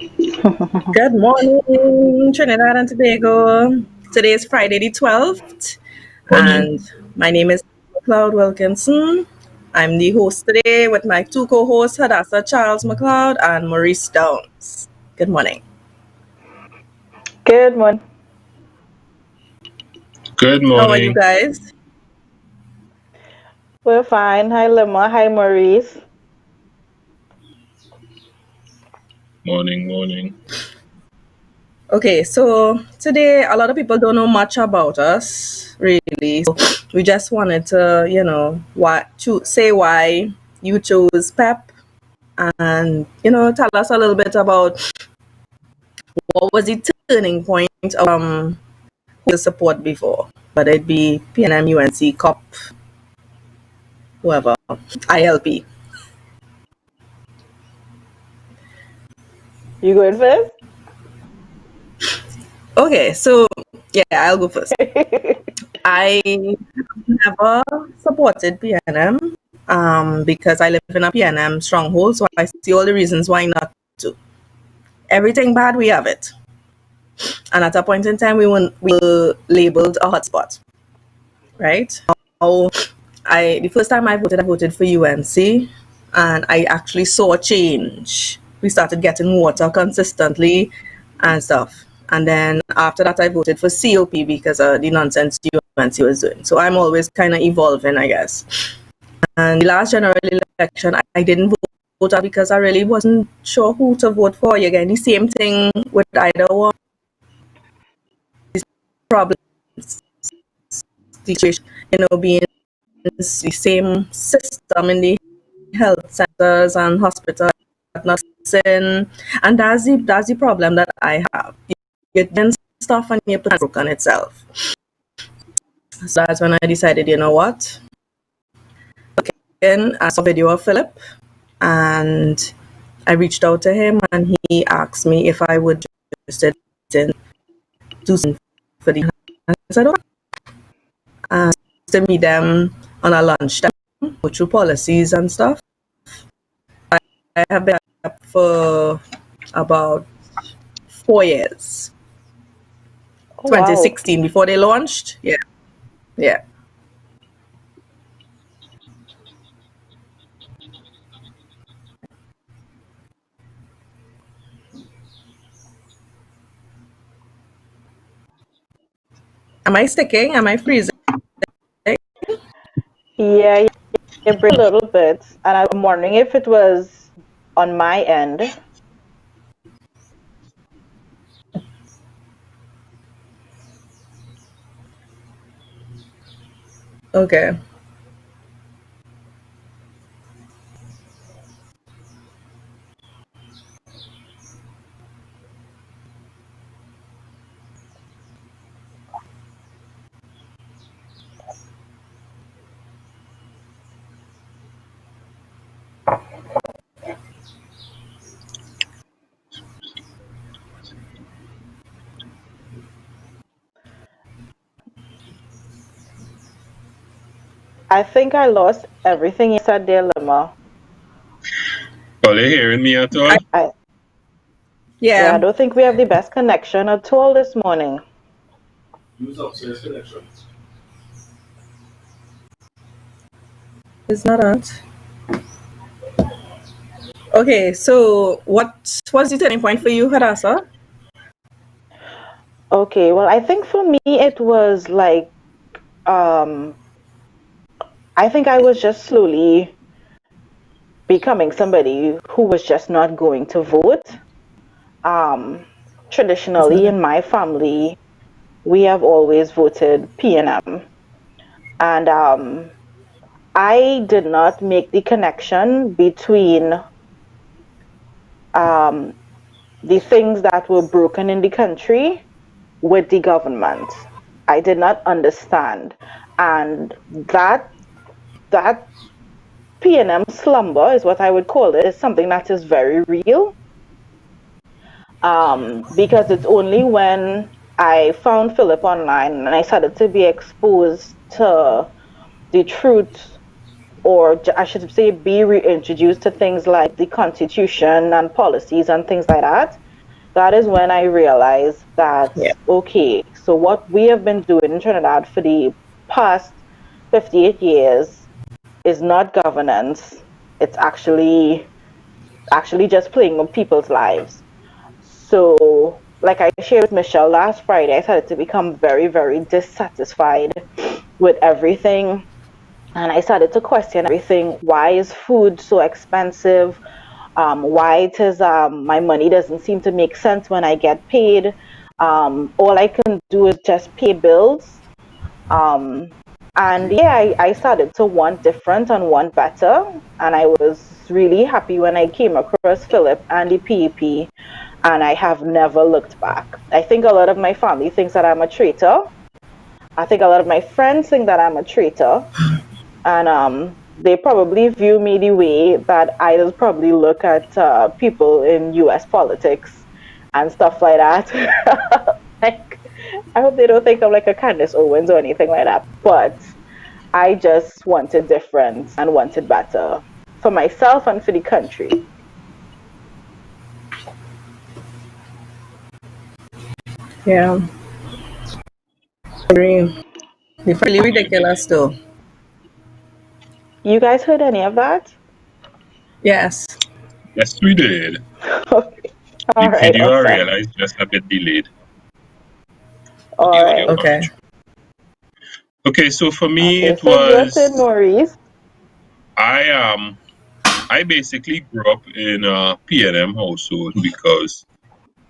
Good morning, Trinidad and Tobago. Today is Friday the 12th, and Morning. my name is McLeod Wilkinson. I'm the host today with my two co hosts, Hadassah Charles McLeod and Maurice Downs. Good morning. Good morning. Good How are you morning. guys? We're fine. Hi, Lemma. Hi, Maurice. Morning. Okay, so today a lot of people don't know much about us, really. So we just wanted to, say why you chose PEP and, tell us a little bit about what was the turning point who support before, whether it be PNM, UNC, COP, whoever, ILP. You going first? Okay, so yeah, I'll go first. I never supported PNM because I live in a PNM stronghold, so I see all the reasons why not to. Everything bad, we have it. And at a point in time, we were labeled a hotspot, right? Now, the first time I voted for UNC, and I actually saw a change. We started getting water consistently and stuff. And then after that, I voted for COP because of the nonsense UNC was doing. So I'm always kind of evolving, I guess. And the last general election, I didn't vote out because I really wasn't sure who to vote for. Again, the same thing with either one. These problems, situation, being the same system in the health centers and hospitals, nursing, and that's the problem that I have. You get stuff and you put broken itself. So that's when I decided, you know what? Again, I saw a video of Philip, and I reached out to him, and he asked me if I would just do something for the. I said, okay. And to meet them on a lunchtime, go through policies and stuff. I have been up for about 4 years. Oh, wow. 2016 before they launched. Yeah, yeah. Am I sticking? Am I freezing? Yeah, you break a little bit, and I'm wondering if it was on my end. Okay. I think I lost everything you said there, Lemma. Are you hearing me at all? I, I Yeah, I yeah. don't think we have the best connection at all this morning. It's not out. Okay, so what was the turning point for you, Hadassah? Okay, well, I think for me it was like um I think I was just slowly becoming somebody who was just not going to vote. Um, It's not Traditionally out. in my family, we have always voted PNM. And I did not make the connection between um, the things that were broken in the country with the government. I did not understand. And that PNM slumber is what I would call it, is something that is very real. Because it's only when I found Philip online and I started to be exposed to the truth, or I should say, be reintroduced to things like the Constitution and policies and things like that. that is when I realized that, Yeah. okay, so what we have been doing in Trinidad for the past 58 years is not governance. It's actually just playing with people's lives. So, like I shared with Michelle last Friday, I started to become very, very dissatisfied with everything. And I started to question everything. Why is food so expensive? Why it is my money doesn't seem to make sense when I get paid. All I can do is just pay bills. Um, and yeah, I started to want different and want better. And I was really happy when I came across Philip and the PEP, and I have never looked back. I think a lot of my family thinks that I'm a traitor. I think a lot of my friends think that I'm a traitor. And they probably view me the way that idols probably look at people in US politics and stuff like that. Like, I hope they don't think I'm like a Candace Owens or anything like that. But I just wanted different and wanted better for myself and for the country. Yeah. Agree. It's really ridiculous though. You guys heard any of that? Yes. Yes, we did. Okay. The All right, video I awesome. realized just a bit delayed. All The audio right. coming Okay. through. Okay, so for me Okay, it so your turn, was Maurice. I basically grew up in a PNM household because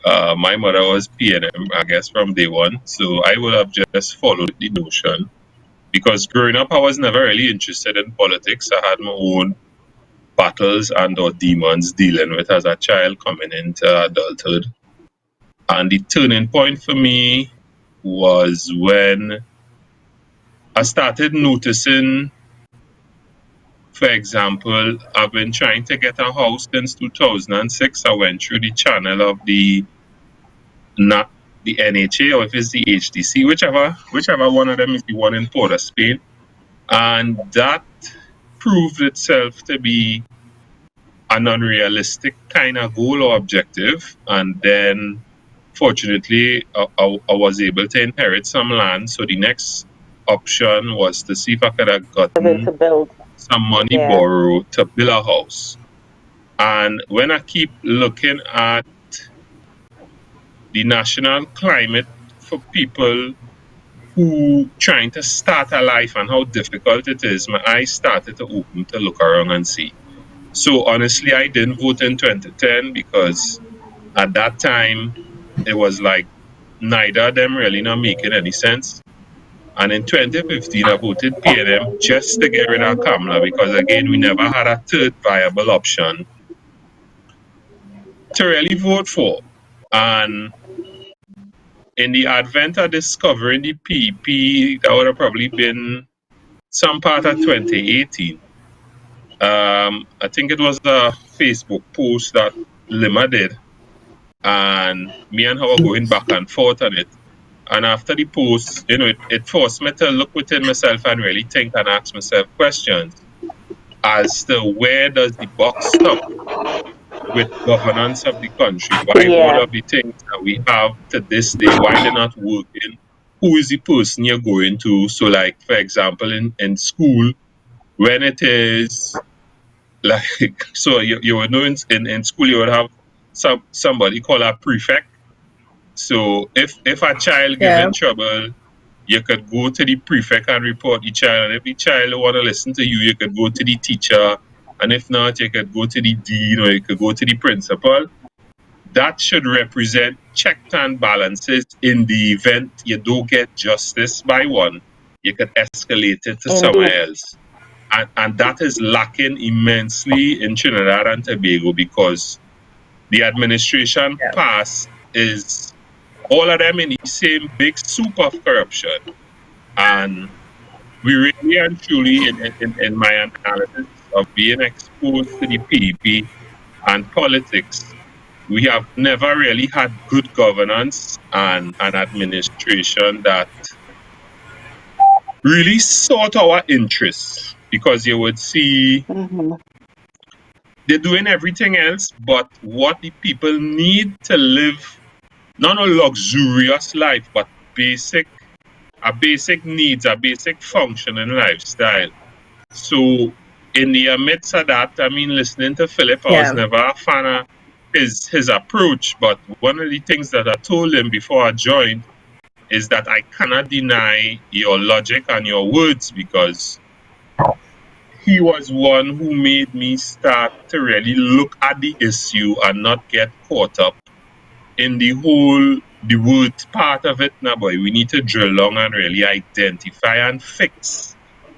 my mother was PNM, I guess, from day one. So I would have just followed the notion because growing up, I was never really interested in politics. I had my own battles and or demons dealing with as a child coming into adulthood. And the turning point for me was when I started noticing, for example, I've been trying to get a house since 2006. I went through the channel of the not the NHA or if it's the HDC, whichever one of them is the one in Port of Spain. And that proved itself to be an unrealistic kind of goal or objective. And then fortunately, I was able to inherit some land. So the next option was to see if I could have Living to gotten build. some money Yeah. borrowed to build a house. And when I keep looking at the national climate for people who trying to start a life and how difficult it is, my eyes started to open to look around and see. So honestly, I didn't vote in 2010 because at that time it was like neither of them really not making any sense. And in 2015, I voted PNM just to get rid of Kamala because again, we never had a third viable option to really vote for. And in the advent of discovering the PP, that would have probably been some part of 2018. I think it was a Facebook post that Lima did, and me and her were going back and forth on it. And after the post, it forced me to look within myself and really think and ask myself questions as to where does the buck stop with governance of the country? Why all Yeah. of the things that we have to this day, why they're not working? Who is the person you're going to? So, like, for example, in school, when it is like, so you would know in school, you would have somebody called a prefect. So, if a child Yeah. giving trouble, you could go to the prefect and report the child. And if the child don't want to listen to you, you could go to the teacher. And if not, you could go to the dean or you could go to the principal. That should represent checks and balances in the event you don't get justice by one, you could escalate it to Indeed. somewhere else. And that is lacking immensely in Trinidad and Tobago because the administration Yeah. past is all of them in the same big soup of corruption. And we really and truly, in my analysis of being exposed to the PDP and politics, we have never really had good governance and an administration that really sought our interests. Because you would see Mm-hmm. they're doing everything else, but what the people need to live, not a luxurious life, but basic needs, a basic functioning lifestyle. So in the midst of that, I mean, listening to Philip, I was Yeah. never a fan of his approach. But one of the things that I told him before I joined is that I cannot deny your logic and your words, because he was one who made me start to really look at the issue and not get caught up in the word part of it. Now, boy, we need to drill down and really identify and fix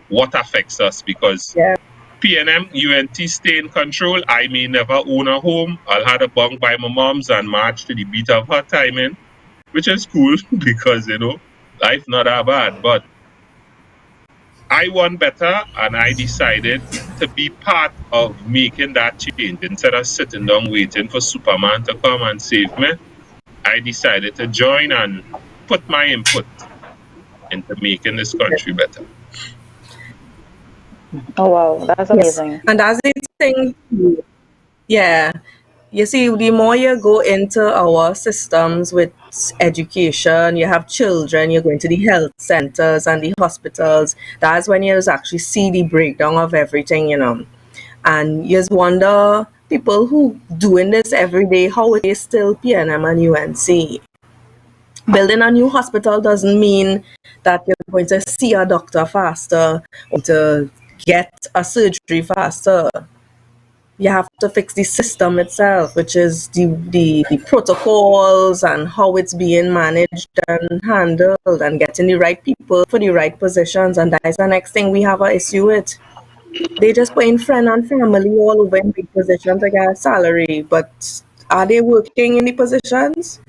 what affects us, because Yeah. PNM, UNT stay in control. I may never own a home. I'll have a bunk by my mom's and march to the beat of her timing, which is cool because, life not that bad. But I want better, and I decided to be part of making that change. Instead of sitting down waiting for Superman to come and save me, I decided to join and put my input into making this country better. Oh wow, that's Yes. amazing. And that's the thing. Yeah. You see, the more you go into our systems with education, you have children, you're going to the health centers and the hospitals. That's when you just actually see the breakdown of everything. And you just wonder, people who doing this every day, how it is still PNM and UNC. Building a new hospital doesn't mean that you're going to see a doctor faster or to get a surgery faster. You have to fix the system itself, which is the protocols and how it's being managed and handled, and getting the right people for the right positions. And that is the next thing we have an issue with. They just put in friend and family all over in big positions to get a salary, but are they working in the positions?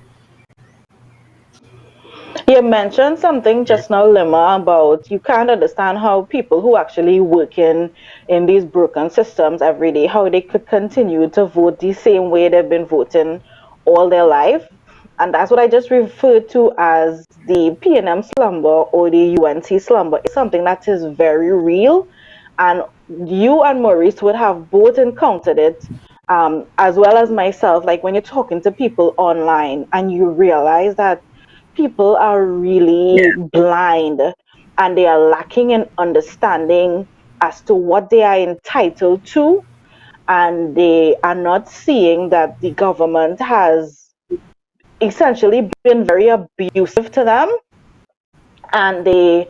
You mentioned something just now, Lima, about you can't understand how people who actually work in these broken systems every day, how they could continue to vote the same way they've been voting all their life. And that's what I just referred to as the PNM slumber or the UNT slumber. It's something that is very real. And you and Maurice would have both encountered it, as well as myself. Like when you're talking to people online and you realize that people are really Yeah. blind and they are lacking in understanding as to what they are entitled to, and they are not seeing that the government has essentially been very abusive to them, and they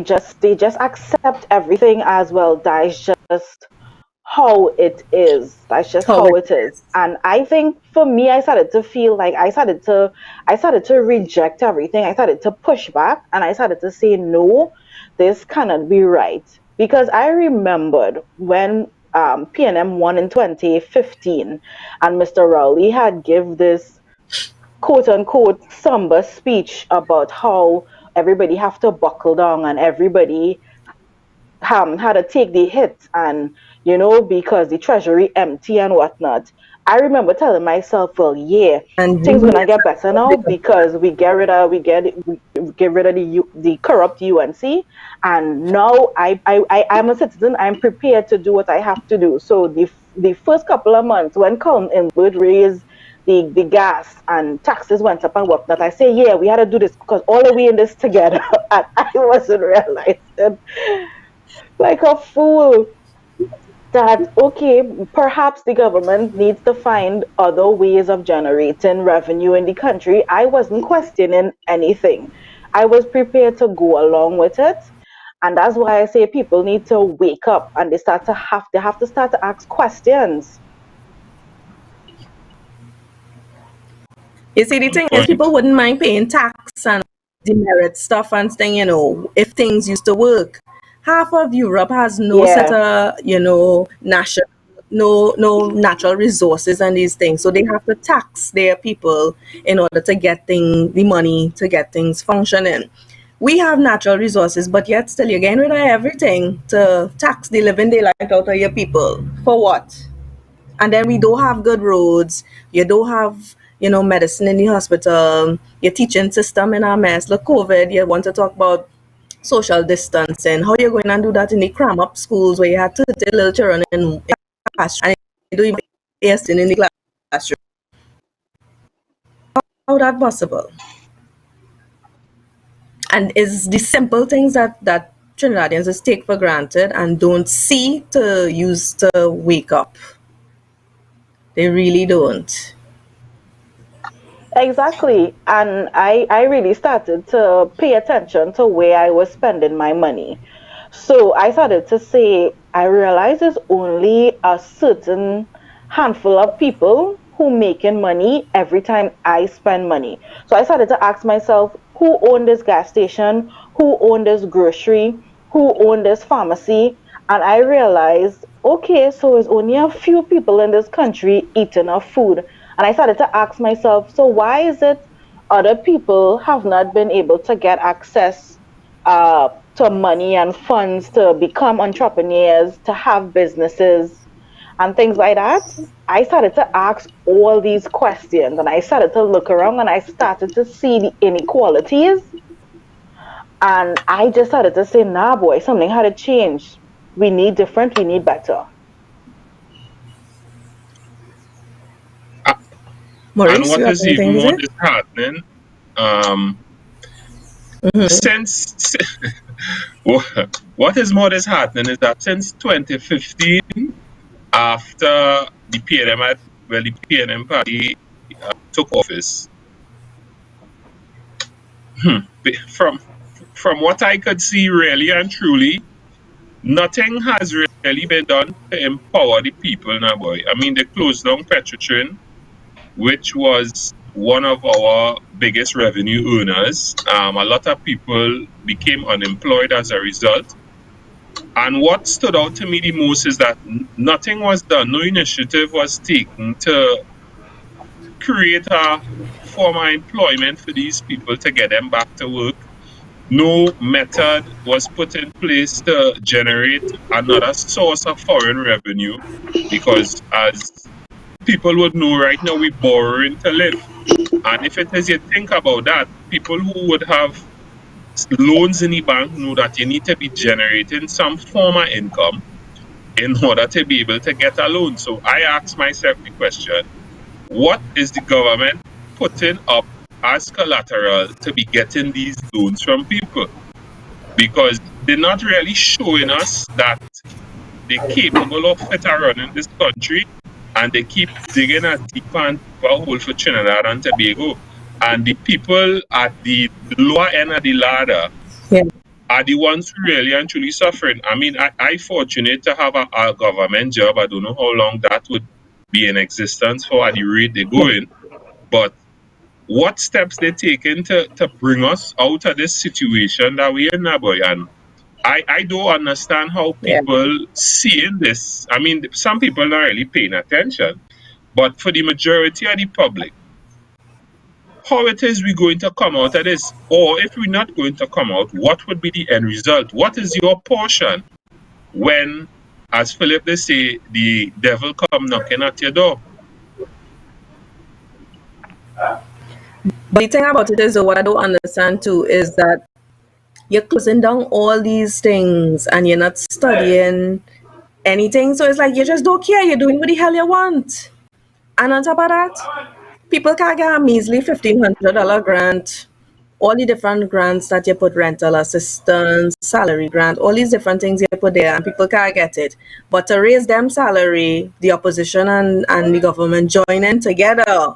just accept everything as well. That is just how it is. That's just How how it it is. is. And I think for me, I started to feel like I started to reject everything. I started to push back and I started to say, no, this cannot be right. Because I remembered when PNM won in 2015 and Mr. Rowley had give this quote unquote somber speech about how everybody have to buckle down and everybody how to take the hit, and because the treasury empty and whatnot. I remember telling myself, well, yeah, And things you gonna get better now because we get rid of the corrupt UNC, and now I'm a citizen. I'm prepared to do what I have to do. So the first couple of months when Colin Inwood raised the gas and taxes went up and whatnot, I say, yeah, we had to do this because all of we in this together, and I wasn't realizing like a fool that okay, perhaps the government needs to find other ways of generating revenue in the country. I wasn't questioning anything. I was prepared to go along with it. And that's why I say people need to wake up and they have to start to ask questions. You see, the On thing is, point. people wouldn't mind paying tax and demerit stuff and thing, if things used to work. Half of Europe has no set Yeah. of, national, no natural resources and these things. So they have to tax their people in order to get the money to get things functioning. We have natural resources, but yet still you're getting rid of everything to tax the living daylight out of your people. For what? And then we don't have good roads. You don't have, medicine in the hospital. Your teaching system in a mess. Look, COVID, you want to talk about social distancing. How you going to do that in the cram up schools where you had 30 little children in classroom and they don't even invest in the classroom. How that possible? And it's the simple things that Trinidadians just take for granted and don't see to use to wake up. They really don't. Exactly. And I really started to pay attention to where I was spending my money. So I started to say, I realize there's only a certain handful of people who making money every time I spend money. So I started to ask myself, who owned this gas station? Who owned this grocery? Who owned this pharmacy? And I realized, okay, so it's only a few people in this country eating our food. And I started to ask myself, so why is it other people have not been able to get access to money and funds to become entrepreneurs, to have businesses and things like that? I started to ask all these questions and I started to look around and I started to see the inequalities. And I just started to say, nah, boy, something had to change. We need different, we need better. And Maurice, you what have is even anything to more say? disheartening, Mm-hmm. since what is more disheartening is that since 2015, after the PNM the PNM party took office, from what I could see, really and truly, nothing has really been done to empower the people now, boy. I mean, they closed down Petrotrin, which was one of our biggest revenue earners. A lot of people became unemployed as a result. And what stood out to me the most is that nothing was done, no initiative was taken to create a form of employment for these people to get them back to work. No method was put in place to generate another source of foreign revenue because, as people would know right now, we're borrowing to live. And if it is, you think about that, people who would have loans in the bank know that you need to be generating some form of income in order to be able to get a loan. So I ask myself the question, what is the government putting up as collateral to be getting these loans from people? Because they're not really showing us that they're capable of it running this country, and they keep digging a deeper and deeper hole for Trinidad and Tobago. And the people at the lower end of the ladder Yeah. are the ones who really and truly suffering. I mean, I fortunate to have a government job. I don't know how long that would be in existence for at the rate they're going. But what steps they're taking to bring us out of this situation that we're in now, boy? And I don't understand how Yeah. people seeing this. I mean, some people are not really paying attention. But for the majority of the public, how it is we going to come out of this? Or if we're not going to come out, what would be the end result? What is your portion when, as Philip they say, the devil come knocking at your door? But the thing about it is, what I don't understand too is that you're closing down all these things and you're not studying anything. So it's like you just don't care. You're doing what the hell you want. And on top of that, people can get a measly $1,500 grant. All the different grants that you put, rental assistance, salary grant, all these different things you put there, and people can't get it. But to raise them salary, the opposition and the government join in together,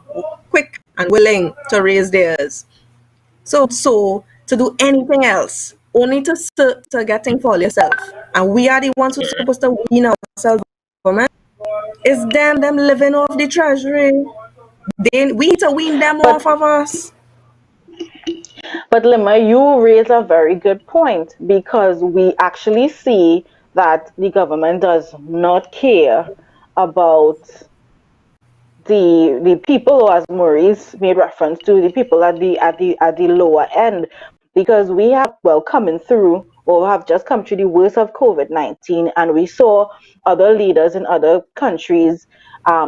quick and willing to raise theirs. So to do anything else, only to get things for yourself. And we are the ones who's supposed to wean ourselves government. It's them living off the treasury. We need to wean them But off of us. But Lima, you raise a very good point because we actually see that the government does not care about the people, as Maurice made reference to, the people at the lower end, because we have coming through or have just come through the worst of COVID-19, and we saw other leaders in other countries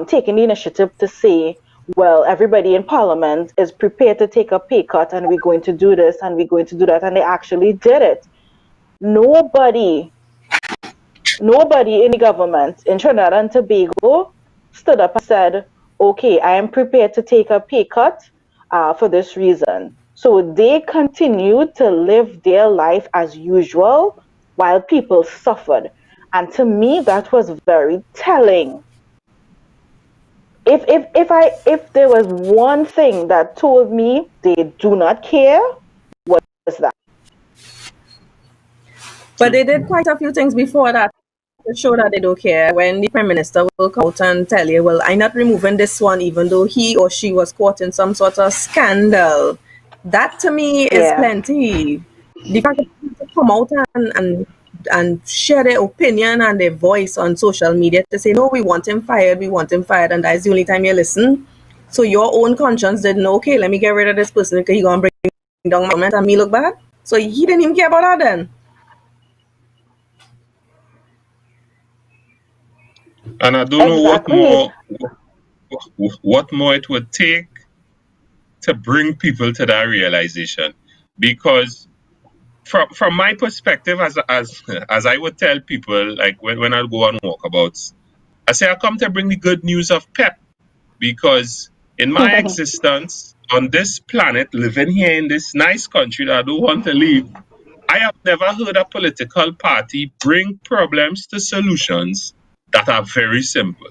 taking the initiative to say, well, everybody in parliament is prepared to take a pay cut and we're going to do this and we're going to do that. And they actually did it. Nobody nobody in the government in Trinidad and Tobago stood up and said, okay, I am prepared to take a pay cut for this reason. So they continued to live their life as usual while people suffered. And to me, that was very telling. If there was one thing that told me they do not care, was that. But they did quite a few things before that to show that they don't care. When the Prime Minister will come out and tell you, well, I'm not removing this one even though he or she was caught in some sort of scandal. That to me is plenty. The fact that people come out and share their opinion and their voice on social media to say, no, we want him fired, and that's the only time you listen. So your own conscience didn't know, okay, let me get rid of this person because he's going to bring down my government and me look bad. So he didn't even care about that then. And I don't know what more it would take to bring people to that realization, because from my perspective, as I would tell people, like when I go on walkabouts, I say I come to bring the good news of pep, because in my existence on this planet, living here in this nice country that I don't want to leave, I have never heard a political party bring problems to solutions that are very simple.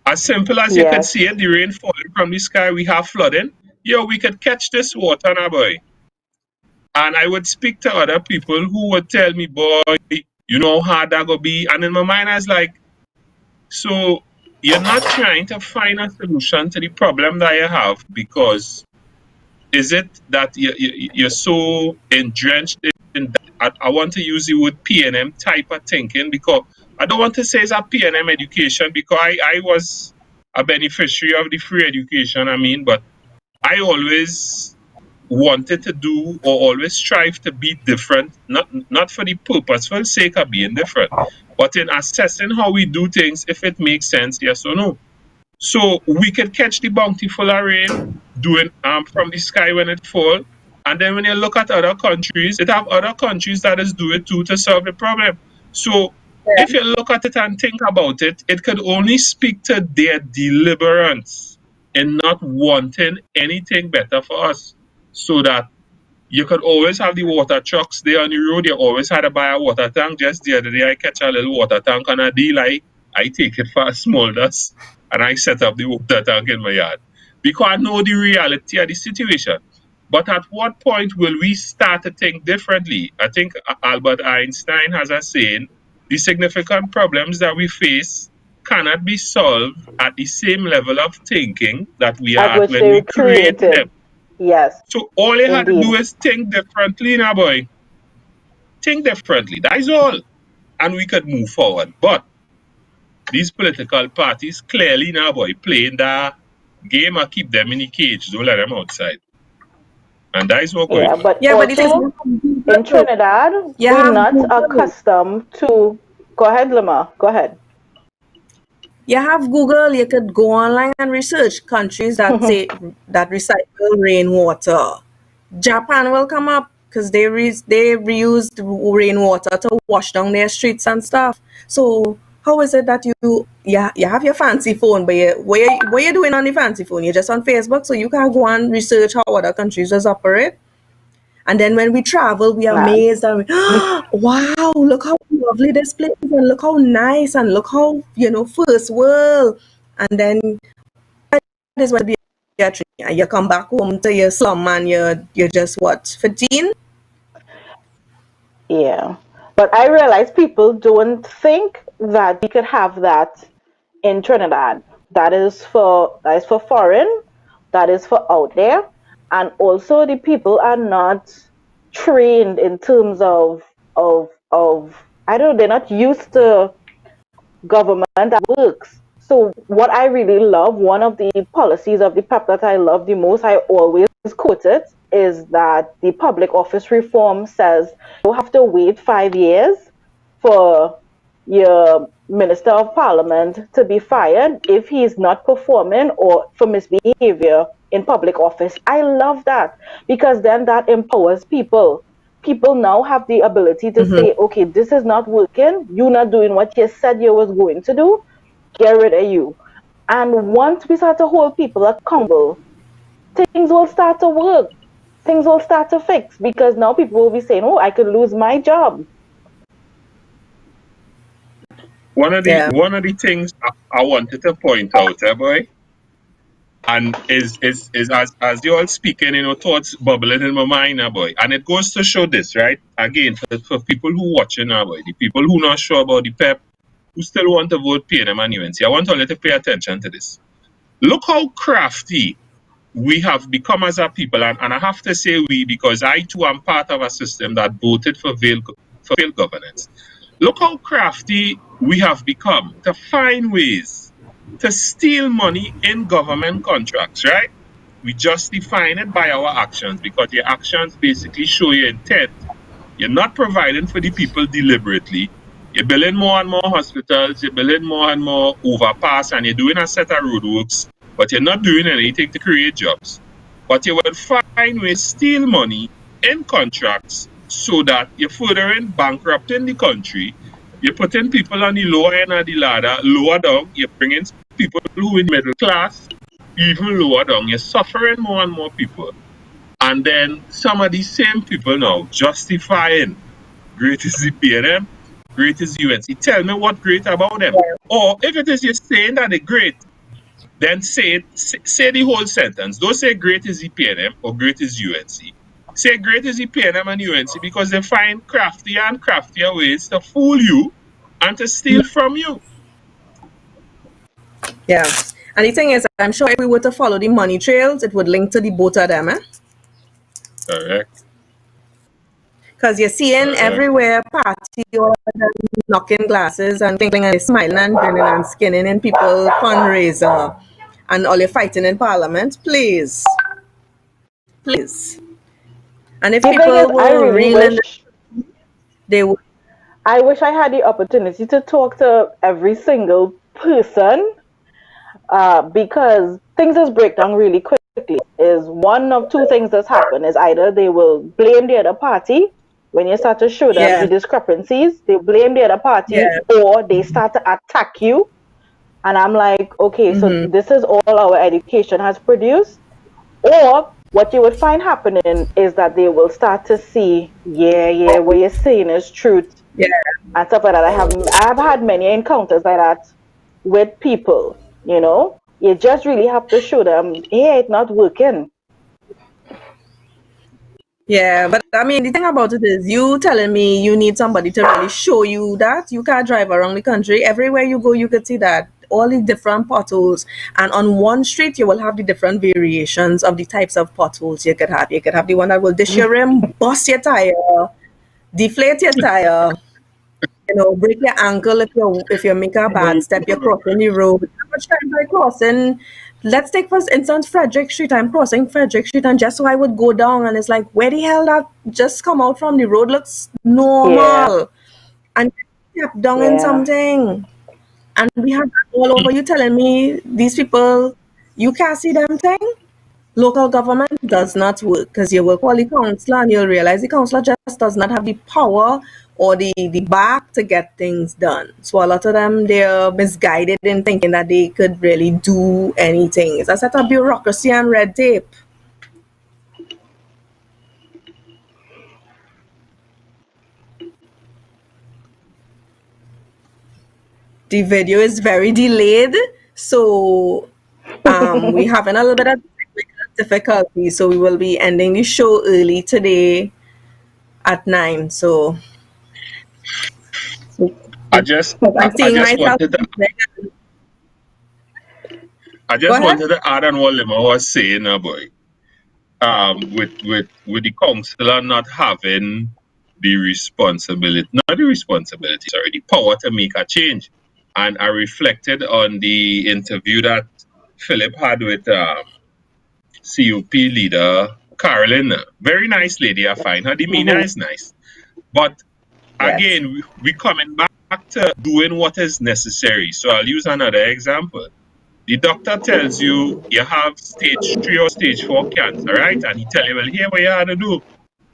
As simple as you could see it, the rain falling from the sky, we have flooding. Yo, we could catch this water now, boy. And I would speak to other people who would tell me, boy, you know how hard that gonna be. And in my mind, I was like, so you're not trying to find a solution to the problem that you have, because is it that you're so entrenched in that? I want to use the word PNM type of thinking, because I don't want to say it's a PNM education, because I was a beneficiary of the free education, but I always wanted to do or always strive to be different, not for the purposeful sake of being different, but in assessing how we do things, if it makes sense, yes or no. So we could catch the bountiful rain doing from the sky when it falls. And then when you look at other countries, it have other countries that is doing it too to solve the problem. So if you look at it and think about it, it could only speak to their deliberance in not wanting anything better for us. So that you could always have the water trucks there on the road. You always had to buy a water tank. Just the other day, I catch a little water tank on a deal. I take it for a small dust and I set up the water tank in my yard, because I know the reality of the situation. But at what point will we start to think differently? I think Albert Einstein has a saying, the significant problems that we face cannot be solved at the same level of thinking that we are at when we create them. Yes. So all you have to do is think differently now, boy. Think differently. That is all. And we could move forward. But these political parties clearly now, boy, playing the game and keep them in the cage. Don't let them outside. And that is what going on. But also, in Trinidad, we're not accustomed to... Go ahead, Lama. Go ahead. You have Google, you could go online and research countries that say that recycle rainwater. Japan will come up because they reuse rainwater to wash down their streets and stuff. So how is it that you have your fancy phone, but what you doing on the fancy phone? You're just on Facebook, so you can go and research how other countries just operate. And then when we travel, we are amazed and wow, look how lovely this place is, and look how nice, and look how, first world. And then that is what you come back home to your slum and you're just what, 15? Yeah. But I realize people don't think that we could have that in Trinidad. That is for foreign, that is for out there. And also the people are not trained in terms of I don't know, they're not used to government that works. So what I really love, one of the policies of the PEP that I love the most, I always quote it, is that the public office reform says you have to wait 5 years for your Minister of Parliament to be fired if he is not performing or for misbehavior in public office. I love that, because then that empowers people people now have the ability to say, okay, this is not working. You're not doing what you said you was going to do. Get rid of you. And once we start to hold people accountable, things will start to work. Things will start to fix because now people will be saying, oh, I could lose my job. One of the things I wanted to point out, boy, and is as you all speaking, thoughts bubbling in my mind, boy, and it goes to show this, right? Again, for people who watching, boy, the people who not sure about the PEP, who still want to vote PNM and UNC, I want all you to pay attention to this. Look how crafty we have become as a people, and I have to say we, because I too am part of a system that voted for failed governance. Look how crafty we have become to find ways to steal money in government contracts, right? We justify it by our actions because your actions basically show your intent. You're not providing for the people deliberately. You're building more and more hospitals, you're building more and more overpass, and you're doing a set of roadworks, but you're not doing anything to create jobs. But you will find ways to steal money in contracts so that you're furthering bankrupting the country. You're putting people on the lower end of the ladder, lower down. You're bringing people who are in middle class even lower down. You're suffering more and more people. And then some of these same people now justifying great is the PNM, great is UNC. Tell me what great about them. Or if it is you're saying that they're great, then say the whole sentence. Don't say great is the PNM or great is UNC. Say great is the PNM and UNC because they find craftier and craftier ways to fool you and to steal from you. Yeah. And the thing is, I'm sure if we were to follow the money trails, it would link to the both of them, Correct. Because you're seeing everywhere party or knocking glasses and twinkling and smiling and grinning and skinning in people fundraiser and all you're fighting in parliament. Please. And if people were real, they would. I wish I had the opportunity to talk to every single person because things just break down really quickly. Is one of two things that's happened. Is either they will blame the other party when you start to show them the discrepancies, they blame the other party, or they start to attack you. And I'm like, okay, so this is all our education has produced. Or what you would find happening is that they will start to see, what you're saying is truth. And stuff like that. I've had many encounters like that with people, You just really have to show them, hey, it's not working. Yeah, but I mean, the thing about it is you telling me you need somebody to really show you that. You can't drive around the country. Everywhere you go, you could see that. All the different potholes. And on one street, you will have the different variations of the types of potholes you could have. You could have the one that will dish your rim, bust your tire, deflate your tire, break your ankle if you make a bad step, you're crossing the road. How much time by crossing? Let's take for instance Frederick Street. I'm crossing Frederick Street, and just so I would go down, and it's like, where the hell that just come out from the road looks normal, and step down in something, and we have that all over. You telling me these people, you can't see them thing? Local government does not work because you will call the councillor and you'll realize the councillor just does not have the power or the back to get things done. So a lot of them, they're misguided in thinking that they could really do anything. It's a set of bureaucracy and red tape. The video is very delayed, so we're having a little bit of difficulty, so we will be ending the show early today at 9. So I just wanted to add on what Lima was saying, boy. With the councillor not having the power to make a change. And I reflected on the interview that Philip had with CUP leader Carolyn. Very nice lady, I find her demeanor is nice. But again, we coming back to doing what is necessary. So I'll use another example. The doctor tells you you have stage 3 or stage 4 cancer, right? And he tell you, well, here what you have to do.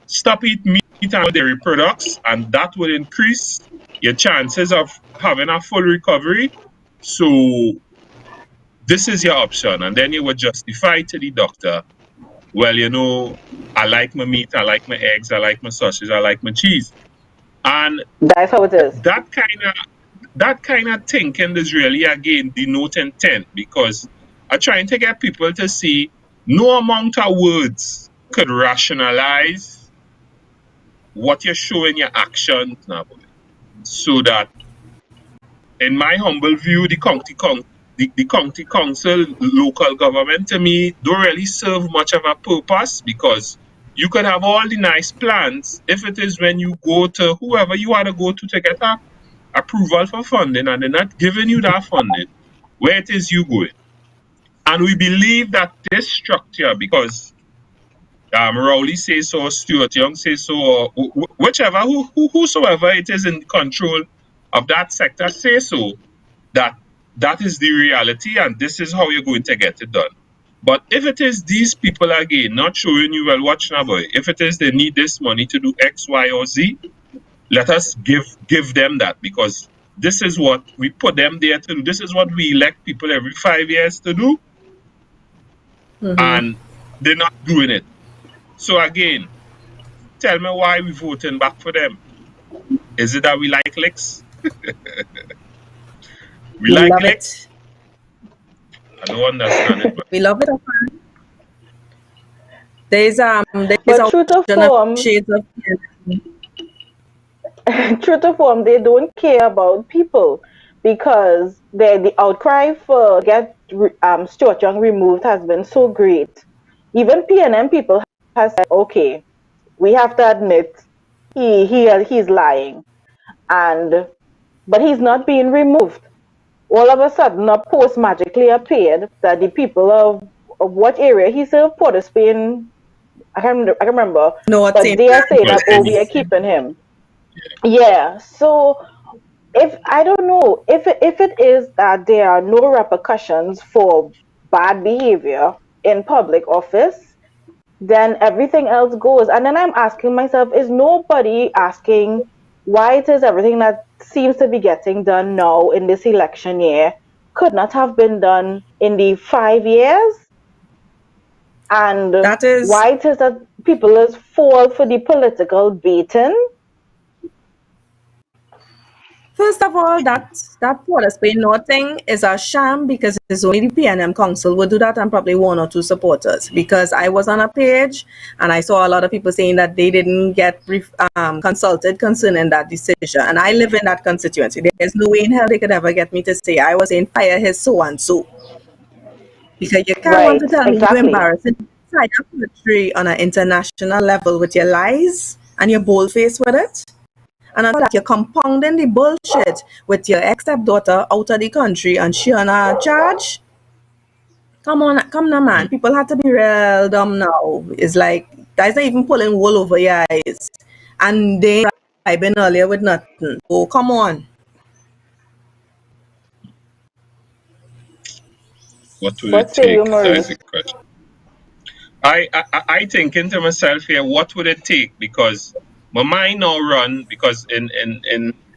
Stop eating and dairy products, and that would increase your chances of having a full recovery. So this is your option, and then you would justify to the doctor, well, I like my meat, I like my eggs, I like my sausage, I like my cheese. And That's how it is. that kind of thinking is really again denote intent, because I'm trying to get people to see no amount of words could rationalize what you're showing your actions now. So that, in my humble view, the county council, local government, to me, don't really serve much of a purpose, because you could have all the nice plans if it is when you go to whoever you want to go to get a approval for funding, and they're not giving you that funding, where it is you going. And we believe that this structure, because Rowley says so, Stuart Young says so, or whichever, whosoever it is in control of that sector say so, that that is the reality and this is how you're going to get it done. But if it is these people again not showing you, well, watch now, boy, if it is they need this money to do X, Y, or Z, let us give them that, because this is what we put them there to do. This is what we elect people every 5 years to do, and they're not doing it. So again, tell me why we voting back for them. Is it that we like licks? We like love licks? it. I don't understand it. We love it. There's But a true to form, shades of true to form, they don't care about people, because the outcry for get Stuart Young removed has been so great. Even PNM people have said, okay, we have to admit he's lying, but he's not being removed. All of a sudden, a post magically appeared that the people of what area he served, Port of Spain, I can't remember, no, but they are saying that, oh, we are keeping him. Yeah. So if I don't know if it is that there are no repercussions for bad behavior in public office, then everything else goes. And then I'm asking myself, is nobody asking why it is everything that seems to be getting done now in this election year could not have been done in the 5 years? And that is why it is that people is fall for the political baiting? First of all, that Port of Spain North thing is a sham, because it's only the PNM Council would do that, and probably one or two supporters. Because I was on a page and I saw a lot of people saying that they didn't get consulted concerning that decision. And I live in that constituency. There's no way in hell they could ever get me to say I was saying fire his so and so. Because you can't want to tell me you're embarrassing inside a country on an international level with your lies and your bold face with it. And on that, you're compounding the bullshit with your ex-stepdaughter out of the country and she on a charge. Come now, man. People have to be real dumb now. It's like, guys not even pulling wool over your eyes. And they ain't bribing earlier with nothing. Oh, come on. What would it take? That is the question. I thinking to myself here, what would it take? Because my mind now run, because in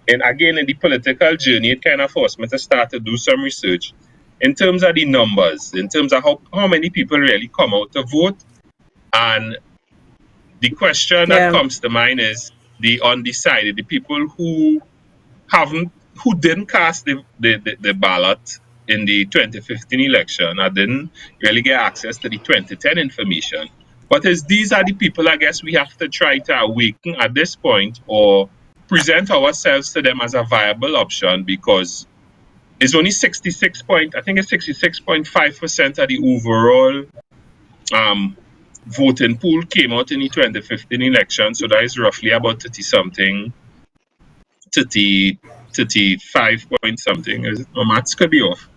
again in the political journey, it kind of forced me to start to do some research in terms of the numbers, in terms of how many people really come out to vote. And the question that comes to mind is the undecided, the people who didn't cast the ballot in the 2015 election. I didn't really get access to the 2010 information. But these are the people, I guess, we have to try to awaken at this point, or present ourselves to them as a viable option, because it's only 66.5% of the overall voting pool came out in the 2015 election. So that is roughly about 35 point something. My maths could be off.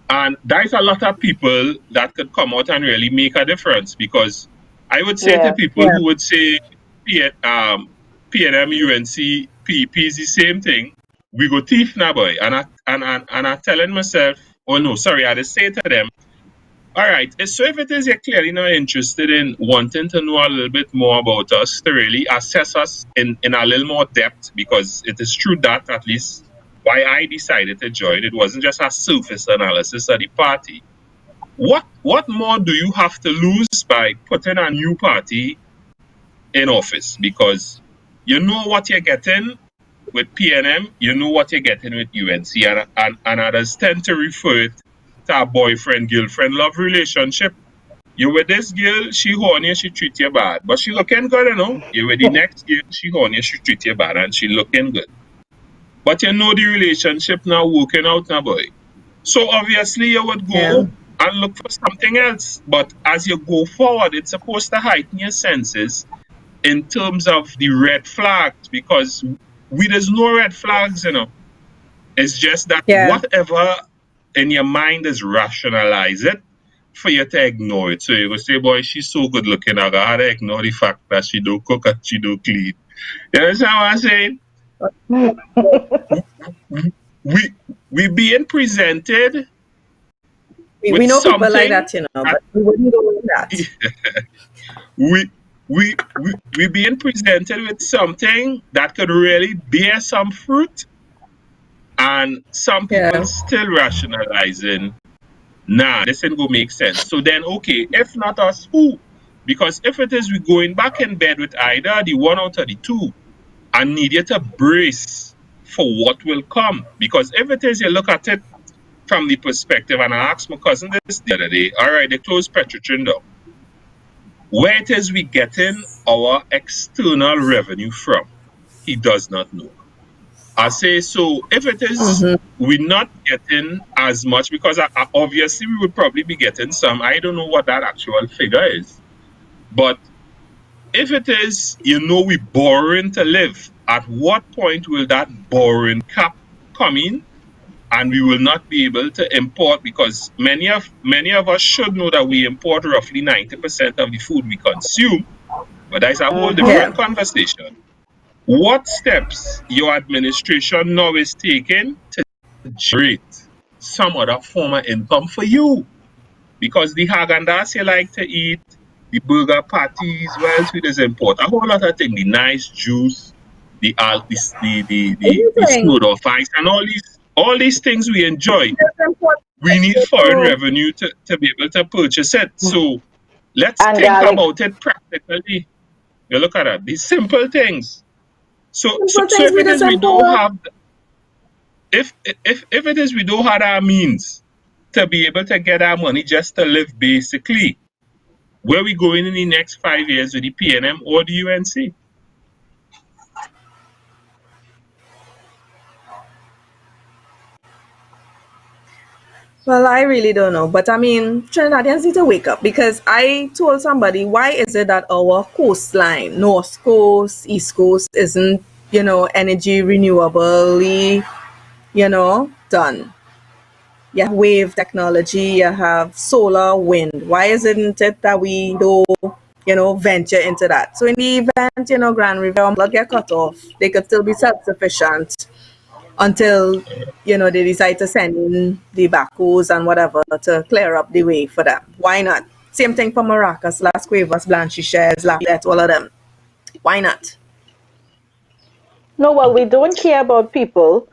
And there's a lot of people that could come out and really make a difference, because I would say to people who would say PNM, UNC, PEP is the same thing, we go thief now, boy. And I'm telling myself, oh no, sorry, I just say to them, All right. So if it is you're clearly not interested in wanting to know a little bit more about us, to really assess us in a little more depth, because it is true that at least why I decided to join, it wasn't just a surface analysis of the party. What more do you have to lose by putting a new party in office? Because you know what you're getting with PNM, you know what you're getting with UNC, and others tend to refer it to a boyfriend girlfriend love relationship. You with this girl, she horny, she treat you bad, but she looking good, you know. You with the next girl, she horny, she treat you bad, and she looking good. But you know the relationship now working out now, boy. So obviously you would go and look for something else. But as you go forward, it's supposed to heighten your senses in terms of the red flags, because there's no red flags, you know. It's just that whatever in your mind is rationalize it for you to ignore it. So you will say, boy, she's so good looking, I gotta ignore the fact that she don't cook and she don't clean. You understand what I'm saying? we being presented We know people like that, you know, but we wouldn't go with that. we being presented with something that could really bear some fruit, and some people still rationalizing, nah, this ain't gonna make sense. So then, okay, if not us, who? Because if it is we going back in bed with either the one out of the two, I need you to brace for what will come. Because if it is you look at it from the perspective, and I asked my cousin this the other day, all right, they closed Petrotrin down. Where it is we getting our external revenue from? He does not know. I say, so if it is we're not getting as much, because obviously we would probably be getting some, I don't know what that actual figure is, but if it is, you know, we borrowing to live, at what point will that borrowing cap come in and we will not be able to import? Because many of us should know that we import roughly 90% of the food we consume, but that's a whole different conversation. What steps your administration now is taking to generate some other form of income for you? Because the Haagen-Dazs you like to eat, the burger patties, what else we just import? A whole lot of things, the nice juice, the smooth off ice, and all these things we enjoy. We need foreign revenue to be able to purchase it. So let's think about it practically. You look at that, these simple things. So if it is we don't have, if it is we don't have our means to be able to get our money just to live basically, where we going in the next 5 years with the PNM or the UNC? Well, I really don't know. But I mean, Trinidadians need to wake up, because I told somebody, why is it that our coastline, North Coast, East Coast, isn't, you know, energy renewably, you know, done? You have wave technology, you have solar, wind. Why isn't it that we don't, you know, venture into that? So in the event, you know, Grand River blood get cut off, they could still be self-sufficient until, you know, they decide to send in the backhoes and whatever to clear up the way for them. Why not? Same thing for Maracas, Las Cuevas, Blanchishes, Lafayette, all of them. Why not? No, well, we don't care about people.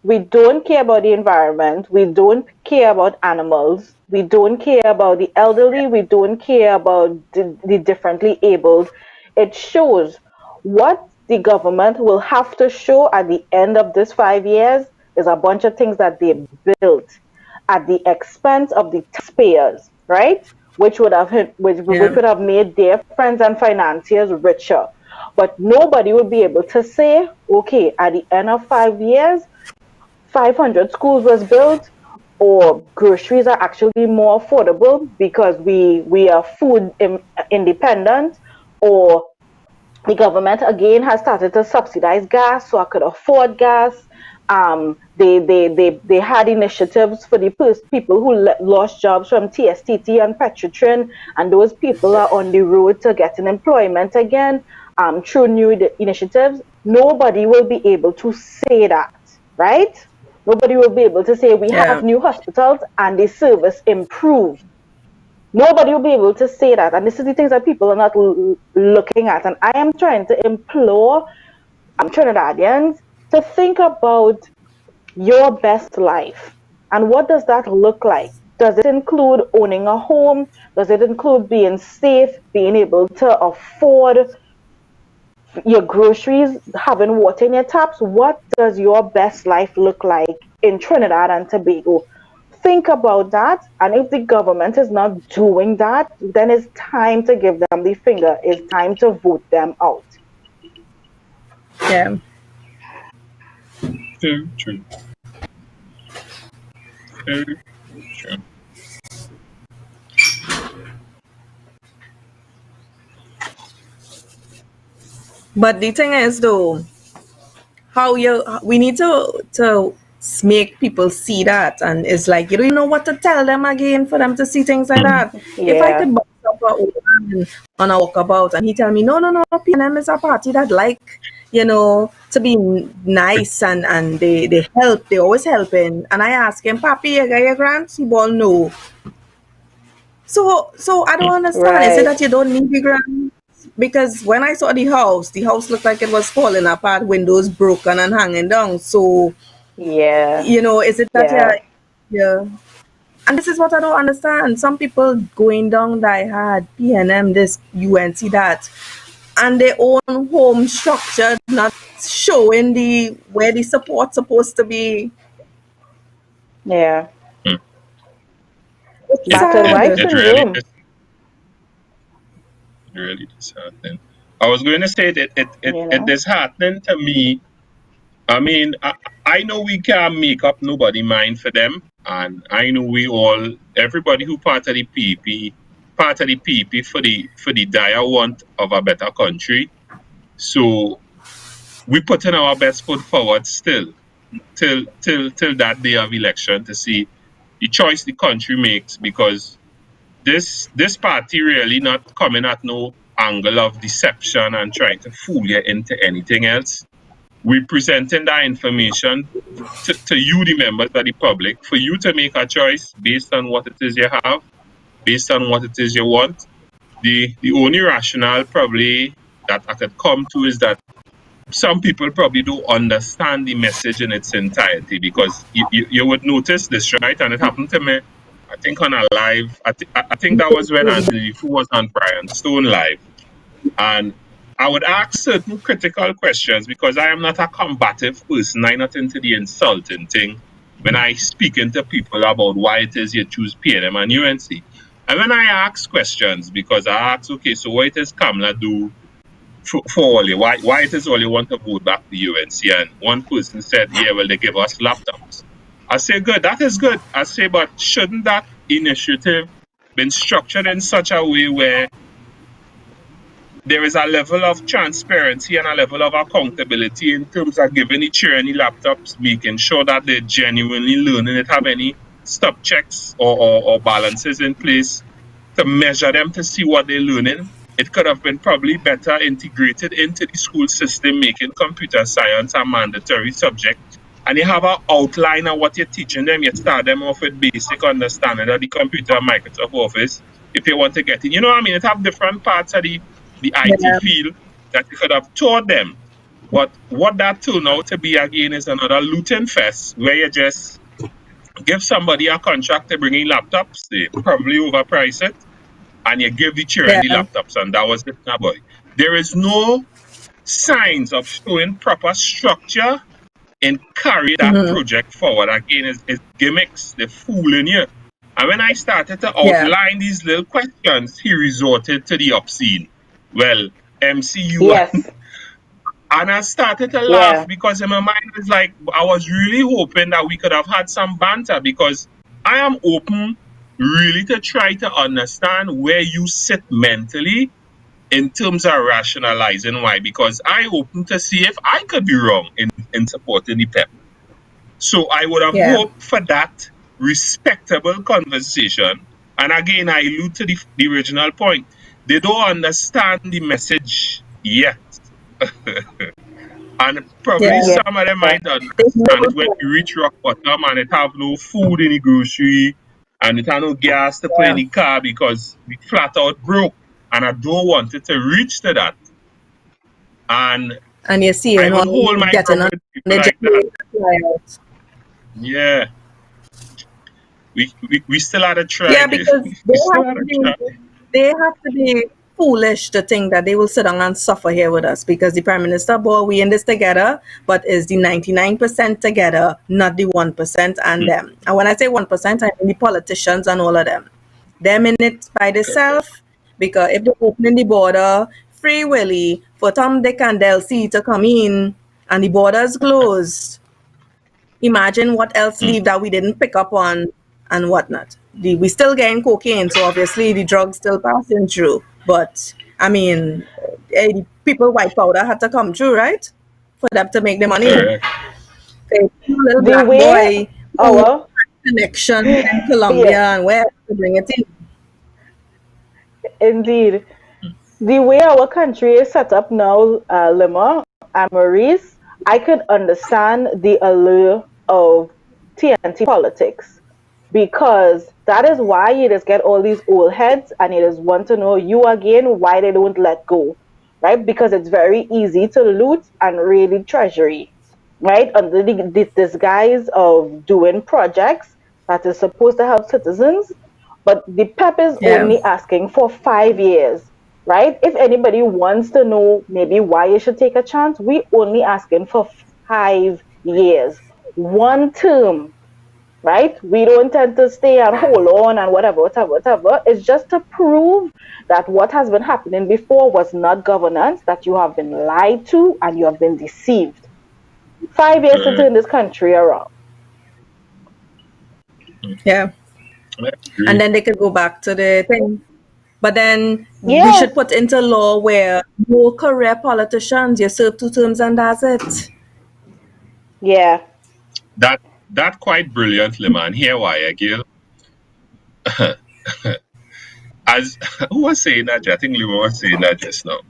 We don't care about the environment. We don't care about animals. We don't care about the elderly. We don't care about the differently abled. It shows what the government will have to show at the end of this 5 years is a bunch of things that they built at the expense of the taxpayers, right? Which would have made their friends and financiers richer. But nobody will be able to say, okay, at the end of 5 years, 500 schools was built, or groceries are actually more affordable because we are food independent, or the government again has started to subsidize gas, so I could afford gas. They had initiatives for the people who lost jobs from TSTT and Petrotrin, and those people are on the road to getting employment again through new initiatives. Nobody will be able to say that, right? Nobody will be able to say we have new hospitals and the service improved. Nobody will be able to say that. And this is the things that people are not looking at. And I am trying to implore Trinidadians to think about your best life. And what does that look like? Does it include owning a home? Does it include being safe, being able to afford your groceries, having water in your taps? What does your best life look like in Trinidad and Tobago? Think about that. And if the government is not doing that, then it's time to give them the finger. It's time to vote them out. Yeah. Very true. Very true. But the thing is, though, we need to make people see that, and it's like you don't know what to tell them again for them to see things like that. If I Yeah, could box up a old man on a walkabout and he tell me no, PNM is a party that to be nice, and they help, they always helping, and I ask him, Papi, you got your grants? He ball no. So I don't understand. Is it right. that you don't need the grant? Because when I saw the house looked like it was falling apart, windows broken and hanging down. So, Yeah, is it that yeah, yeah. And this is what I don't understand. Some people going down die hard, PNM, this, UNC, that, and their own home structure not showing the where the support's supposed to be. yeah. Mm. It's It, Battered it, wife sad. it really syndrome. is really disheartening. I was going to say that You it know. disheartening to me. I mean, I know we can't make up nobody mind for them, and I know everybody who part of the PP for the dire want of a better country. So we put in our best foot forward still till that day of election to see the choice the country makes, because this party really not coming at no angle of deception and trying to fool you into anything else. We presenting that information to you, the members of the public, for you to make a choice based on what it is you have, based on what it is you want. The only rationale probably that I could come to is that some people probably don't understand the message in its entirety, because you would notice this, right? And it happened to me, I think, on a live. I think that was when Anthony Fu was on Brian Stone live, and I would ask certain critical questions because I am not a combative person. I'm not into the insulting thing when I speak into people about why it is you choose PNM and UNC. And when I ask questions, because I ask, okay, so what does Kamala do for all you? Why it is all you want to vote back to UNC? And one person said, yeah, well, they give us laptops. I say, good, that is good. I say, but shouldn't that initiative been structured in such a way where there is a level of transparency and a level of accountability in terms of giving each year any laptops, making sure that they're genuinely learning it, have any stop checks or balances in place to measure them to see what they're learning. It could have been probably better integrated into the school system, making computer science a mandatory subject. And you have an outline of what you're teaching them. You start them off with basic understanding of the computer, Microsoft Office, if you want to get it. You know what I mean? It have different parts of the IT Yeah. field that you could have taught them. But what that turned out to be again is another looting fest where you just give somebody a contract to bring in laptops, they probably overprice it, and you give the children the Yeah. laptops, and that was it, now boy. There is no signs of showing proper structure and carry that Mm-hmm. project forward. Again, it's gimmicks, they're fooling you. And when I started to Yeah. outline these little questions, he resorted to the obscene. Well, MCU. Yes. And I started to laugh Yeah. because in my mind was like, I was really hoping that we could have had some banter, because I am open really to try to understand where you sit mentally in terms of rationalizing why, because I open to see if I could be wrong in supporting the PEP. So I would have Yeah. hoped for that respectable conversation. And again, I allude to the original point. They don't understand the message yet. And probably Yeah. Yeah. some of them might They understand it when know. you reach rock bottom and it have no food in the grocery and it had no gas to put in the car because we flat out broke, and I don't want it to reach to that. And And you see, I would all hold my getting on ground with people the like that. generator. Yeah, we still had to try, Yeah, dude. because We still had to try. they have to be foolish to think that they will sit down and suffer here with us, because the Prime Minister, boy, we in this together, but is the 99% together, not the 1% and them. And when I say 1%, I mean the politicians and all of them. Them in it by themselves, because if they're opening the border free willy for Tom, Dick and Delcy to come in and the border's closed, imagine what else leave that we didn't pick up on and whatnot. We still getting cocaine, so obviously the drugs still passing through. But I mean, the people white powder had to come through, right? For them to make the money. Correct. Little The black way boy who our had connection in Colombia yeah, and where to bring it in. indeed. The way our country is set up now, Lima and Maurice, I could understand the allure of TNT politics, because that is why you just get all these old heads and you just want to know you again why they don't let go, right? Because it's very easy to loot and raid the treasury, right? Under the disguise of doing projects that is supposed to help citizens, but the PEP is Yeah. only asking for 5 years, right? If anybody wants to know maybe why you should take a chance, we only asking for 5 years, one term, right? We don't tend to stay and hold on and whatever, whatever, whatever. It's just to prove that what has been happening before was not governance, that you have been lied to and you have been deceived. 5 years to turn this country around. Yeah. I agree. And then they could go back to the thing. But then we should Yes. put into law where no career politicians, you serve 2 terms and that's it. Yeah. That quite brilliantly, man. Here why, Gil. As who was saying that? I think Lima was saying that just now.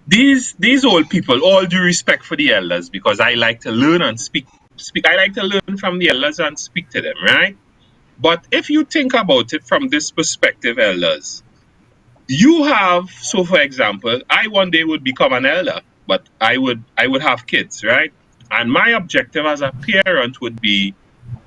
These old people, all due respect for the elders, because I like to learn and speak. I like to learn from the elders and speak to them, right? But if you think about it from this perspective, elders, you have, so for example, I one day would become an elder, but I would have kids, right? And my objective as a parent would be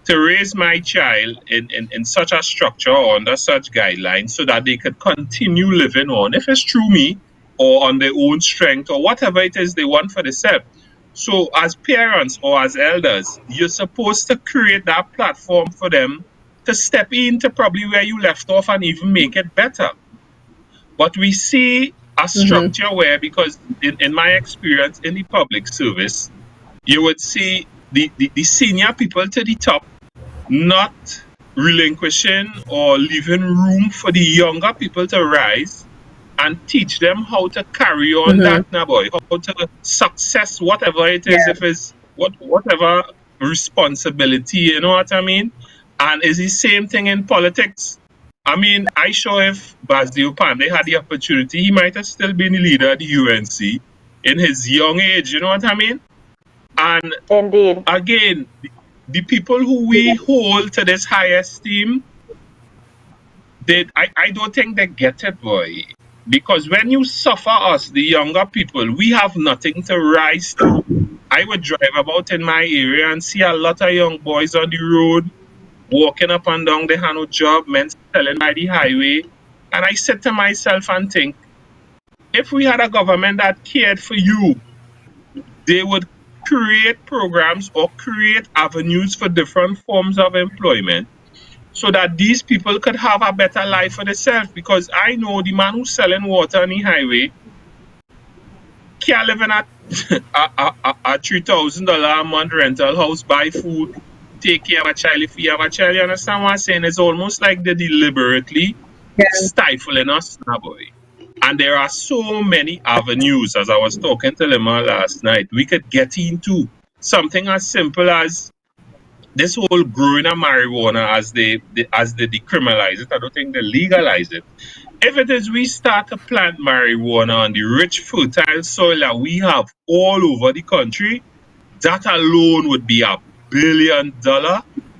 to raise my child in such a structure or under such guidelines so that they could continue living on, if it's through me or on their own strength or whatever it is they want for themselves. So as parents or as elders, you're supposed to create that platform for them to step into probably where you left off and even make it better. But we see a structure where, because in my experience in the public service, you would see the senior people to the top not relinquishing or leaving room for the younger people to rise and teach them how to carry on that now, boy, how to success whatever it is, Yeah. if it's whatever responsibility, you know what I mean? And it's the same thing in politics. I mean, I sure if Basdio Pandey had the opportunity, he might have still been the leader of the UNC in his young age, you know what I mean? And Indeed. again, the people who we hold to this high esteem, I don't think they get it, boy. Because when you suffer us, the younger people, we have nothing to rise to. I would drive about in my area and see a lot of young boys on the road, walking up and down, they have no job, men selling by the highway. And I said to myself and think, if we had a government that cared for you, they would create programs or create avenues for different forms of employment so that these people could have a better life for themselves. Because I know the man who's selling water on the highway can't live in a $3,000 a month rental house, buy food, take care of a child if you have a child. You understand what I'm saying? It's almost like they're deliberately stifling us now, boy. And there are so many avenues, as I was talking to Lema last night, we could get into. Something as simple as this whole growing of marijuana as they decriminalize it. I don't think they legalize it. If it is we start to plant marijuana on the rich, fertile soil that we have all over the country, that alone would be $1 billion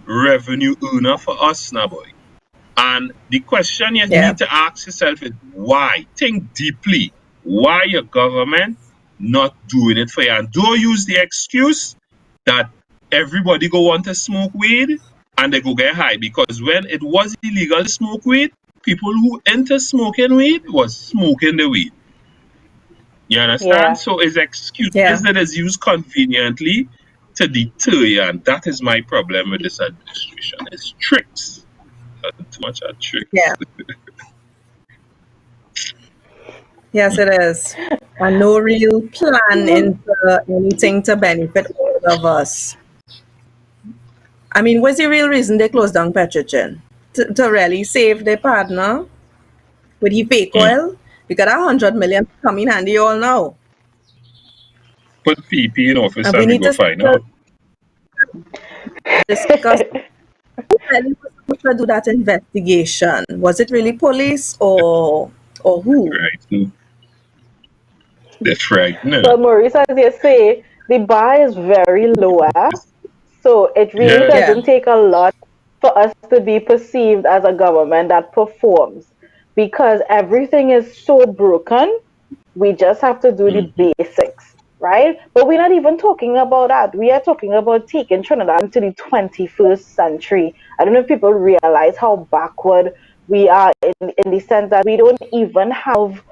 revenue earner for us now, boy. And the question you Yeah. need to ask yourself is why? Think deeply. Why your government not doing it for you? And don't use the excuse that everybody go want to smoke weed and they go get high. Because when it was illegal to smoke weed, people who enter smoking weed was smoking the weed. You understand? Yeah. So it's excuses Yeah. that is used conveniently to deter you. And that is my problem with this administration. It's tricks. Too much of tricks. Yeah. Yes, it is. And no real plan into anything to benefit all of us. I mean, what's the real reason they closed down Petrogen? To really save their partner with the fake oil? Because that 100 million come in handy all now. Put PP in office And and we we need go to find out. discuss who really was supposed to do that investigation. Was it really police or who? Right. So they're frightening. Well, Maurice, as you say, the bar is very lower, so it really Yeah. doesn't take a lot for us to be perceived as a government that performs because everything is so broken. We just have to do the basics, right? But we're not even talking about that. We are talking about taking Trinidad into the 21st century. I don't know if people realize how backward we are in the sense that we don't even have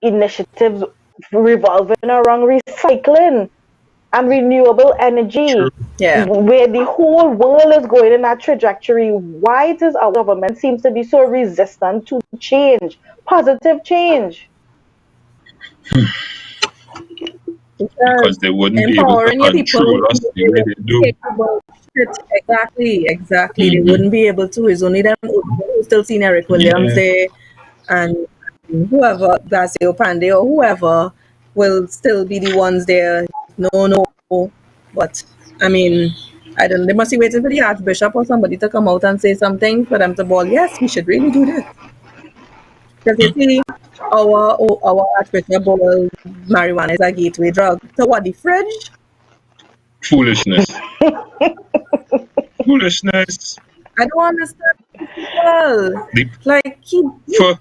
initiatives revolving around recycling and renewable energy, Yeah. where the whole world is going in that trajectory. Why does our government seems to be so resistant to change, positive change? Because they wouldn't be able to Empowering your people control wouldn't us be the way able they to do. take about shit. Exactly. They wouldn't be able to. It's only them who still seen Eric Williams Yeah. there and whoever, Blasio Pandey or whoever will still be the ones there. No. But I mean, I don't know. They must be waiting for the Archbishop or somebody to come out and say something for them to ball. Yes, we should really do this. Because you see, our Archbishop ball marijuana is a gateway drug. So what, the fridge? Foolishness. Foolishness. I don't understand people. The, Like for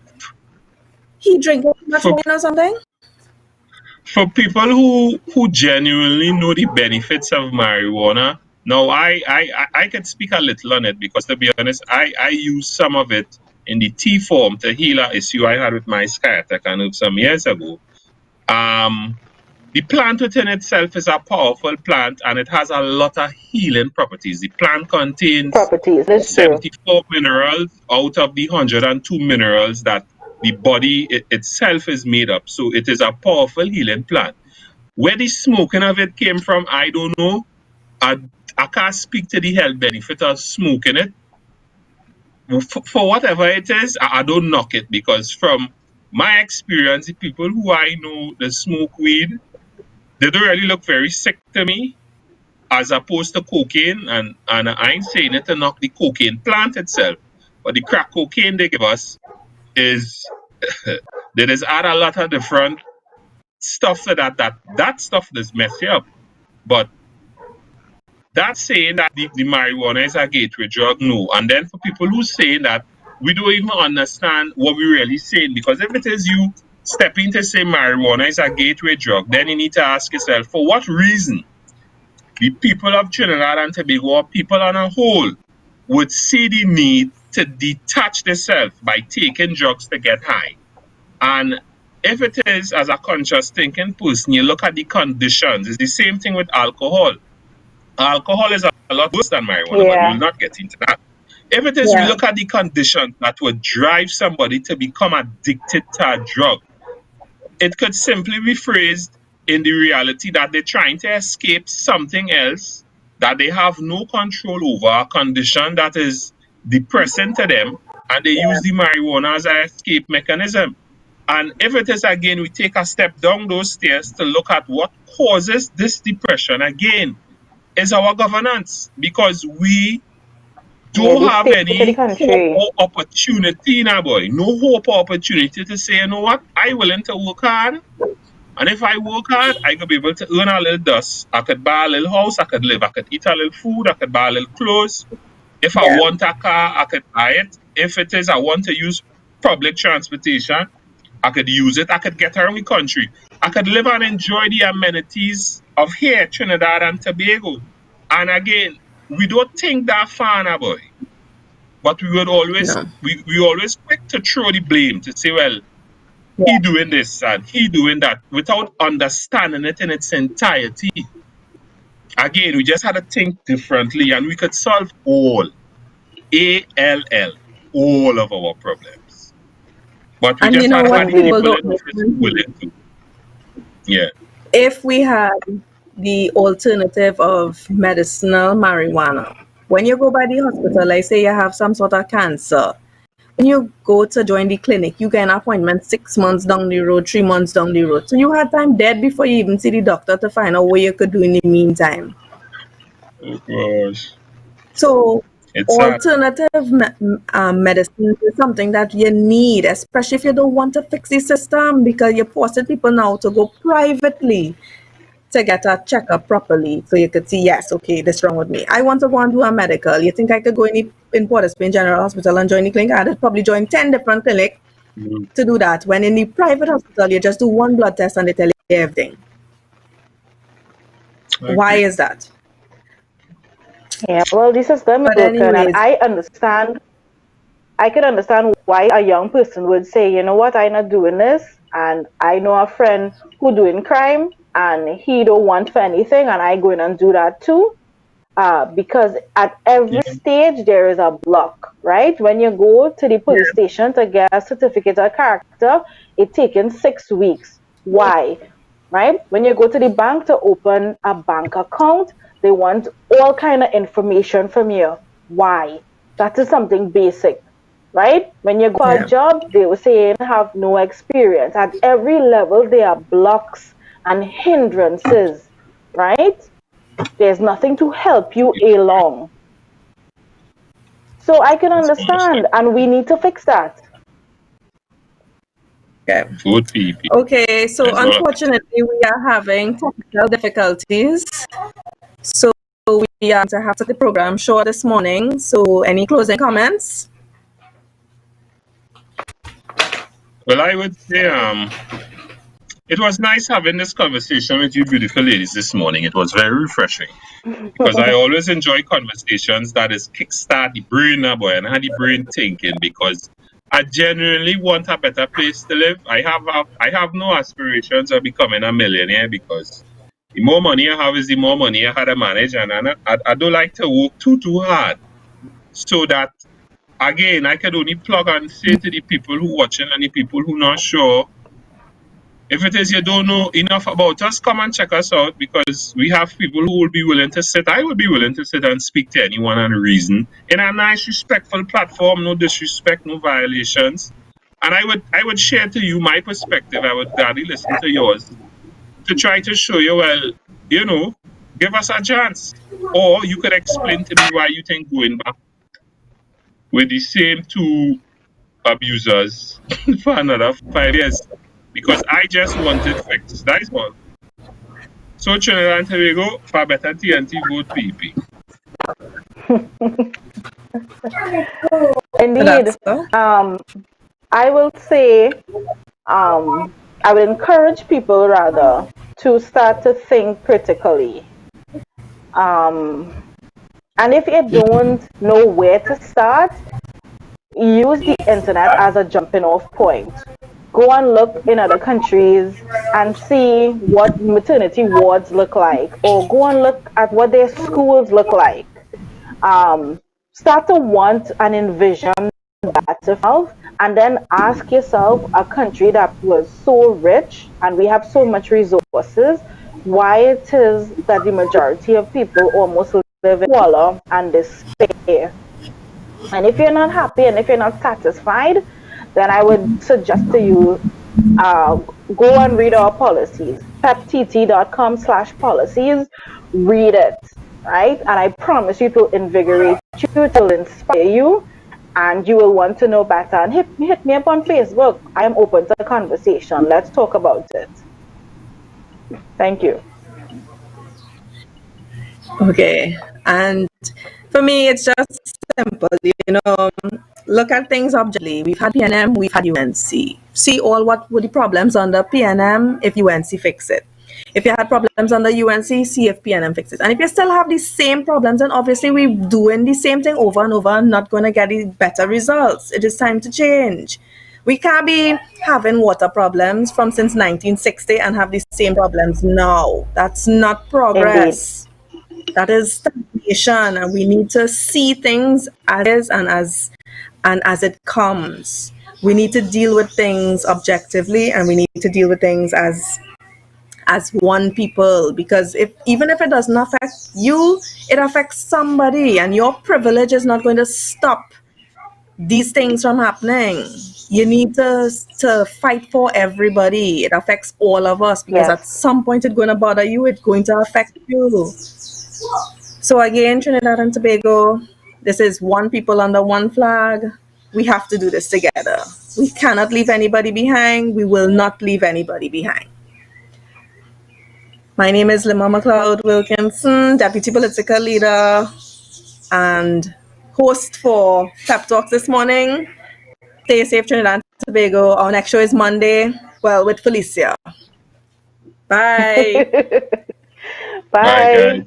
he drink too much for wine or something. for people who genuinely know the benefits of marijuana. Now I can speak a little on it because to be honest, I use some of it in the tea form to heal an issue I had with my sciatic nerve some years ago. The plant within itself is a powerful plant and it has a lot of healing properties. The plant contains Properties, that's true. 74 minerals out of the 102 minerals that the body itself is made up. So it is a powerful healing plant. Where the smoking of it came from, I don't know. I can't speak to the health benefit of smoking it. For whatever it is, I don't knock it because from my experience, the people who I know that smoke weed, they don't really look very sick to me as opposed to cocaine. And I ain't saying it to knock the cocaine plant itself, but the crack cocaine they give us is they just add a lot of different stuff to that stuff does mess you up. But that's saying that the marijuana is a gateway drug, no. And then for people who say that, we don't even understand what we're really saying. Because if it is you stepping to say marijuana is a gateway drug, then you need to ask yourself, for what reason the people of Trinidad and Tobago, or people on a whole, would see the need to detach themselves by taking drugs to get high? And if it is as a conscious thinking person, you look at the conditions. It's the same thing with alcohol. Alcohol is a lot worse than marijuana, but we will Yeah. not get into that. If it is, we Yeah. look at the conditions that would drive somebody to become addicted to a drug. It could simply be phrased in the reality that they're trying to escape something else that they have no control over, a condition that is depressing to them, and they use the marijuana as an escape mechanism. And if it is again, we take a step down those stairs to look at what causes this depression again is our governance, because we Yeah, don't the have state of the any hope country. or opportunity now, boy. No hope or opportunity to say, you know what, I willing to work hard. And if I work hard, I could be able to earn a little dust. I could buy a little house, I could live, I could eat a little food, I could buy a little clothes. If I want a car, I could buy it. If it is I want to use public transportation, I could use it. I could get around the country. I could live and enjoy the amenities of here, Trinidad and Tobago. And again, we don't think that far, now, boy. But we would always we always quick to throw the blame to say, well, he doing this and he doing that without understanding it in its entirety. Again, we just had to think differently and we could solve all all of our problems. But we And just you know had to what have the people people don't know? willing to. Yeah. If we had the alternative of medicinal marijuana, when you go by the hospital, like say you have some sort of cancer, when you go to join the clinic, you get an appointment 6 months down the road, 3 months down the road. So you had time dead before you even see the doctor to find out what you could do in the meantime. Oh gosh. So It's sad. alternative medicine is something that you need, especially if you don't want to fix the system, because you're forcing people now to go privately to get a checkup properly, so you could see, yes, okay, this wrong with me. I want to go and do a medical. You think I could go in Port of Spain General Hospital and join the clinic? I'd probably join 10 different clinics to do that. When in the private hospital, you just do one blood test and they tell you everything. Okay. Why is that? Yeah, well, the system is But broken, and anyways, I could understand why a young person would say, you know what, I'm not doing this, and I know a friend who doing crime, and he don't want for anything, and I go in and do that too. Because at every stage there is a block, right? When you go to the police station to get a certificate of character, it's taking 6 weeks. Why? Right? When you go to the bank to open a bank account, they want all kind of information from you. Why? That is something basic, right? When you go for a job, they will say you have no experience. At every level, there are blocks and hindrances, right? There's nothing to help you along. So I can understand, and we need to fix that. okay. Food people. Okay, so unfortunately, we are having technical difficulties. So we are to have to the program short this morning. So any closing comments? Well, I would say it was nice having this conversation with you beautiful ladies this morning. It was very refreshing because I always enjoy conversations that is kickstart the brain, boy, and have the brain thinking, because I genuinely want a better place to live. I have no aspirations of becoming a millionaire, because the more money I have is the more money I had to manage, and I don't like to work too hard. So that, again, I can only plug and say to the people who watching and the people who not sure, if it is you don't know enough about us, come and check us out, because we have people who will be willing to sit. I will be willing to sit and speak to anyone and reason in a nice, respectful platform, no disrespect, no violations. And I would share to you my perspective. I would gladly listen to yours to try to show you, well, you know, give us a chance. Or you could explain to me why you think going back with the same two abusers for another 5 years. Because I just want it fixed. That is all. So Trinidad and Tobago, for better TNT, vote PP. Indeed. I will say, I would encourage people rather to start to think critically. And if you don't know where to start, use the internet as a jumping off point. Go and look in other countries and see what maternity wards look like, or go and look at what their schools look like. Start to want and envision that yourself, and then ask yourself, a country that was so rich and we have so much resources, why it is that the majority of people almost live in squalor and despair. And if you're not happy and if you're not satisfied, then I would suggest to you, go and read our policies, peptt.com/policies. Read it, right? And I promise you it will invigorate you, it will inspire you, and you will want to know better. And hit me up on Facebook. I am open to conversation. Let's talk about it. Thank you. Okay, and For me, it's just simple. Look at things objectively. We've had PNM, we've had UNC. See all what were the problems under PNM if UNC fix it. If you had problems under UNC, see if PNM fixes it. And if you still have the same problems, then obviously we're doing the same thing over and over and not going to get the better results. It is time to change. We can't be having water problems from since 1960 and have the same problems now. That's not Indeed. progress. That is stagnation, and we need to see things as is and as it comes. We need to deal with things objectively, and we need to deal with things as one people, because if even if it doesn't affect you, it affects somebody, and your privilege is not going to stop these things from happening. You need to fight for everybody. It affects all of us, because Yes. at some point it's going to bother you, it's going to affect you. So again, Trinidad and Tobago, this is one people under one flag. We have to do this together. We cannot leave anybody behind. We will not leave anybody behind. My name is Lima McLeod Wilkinson, Deputy Political Leader and host for Pep Talks this morning. Stay safe, Trinidad and Tobago. Our next show is Monday, well, with Felicia. Bye. Bye, Bye. guys.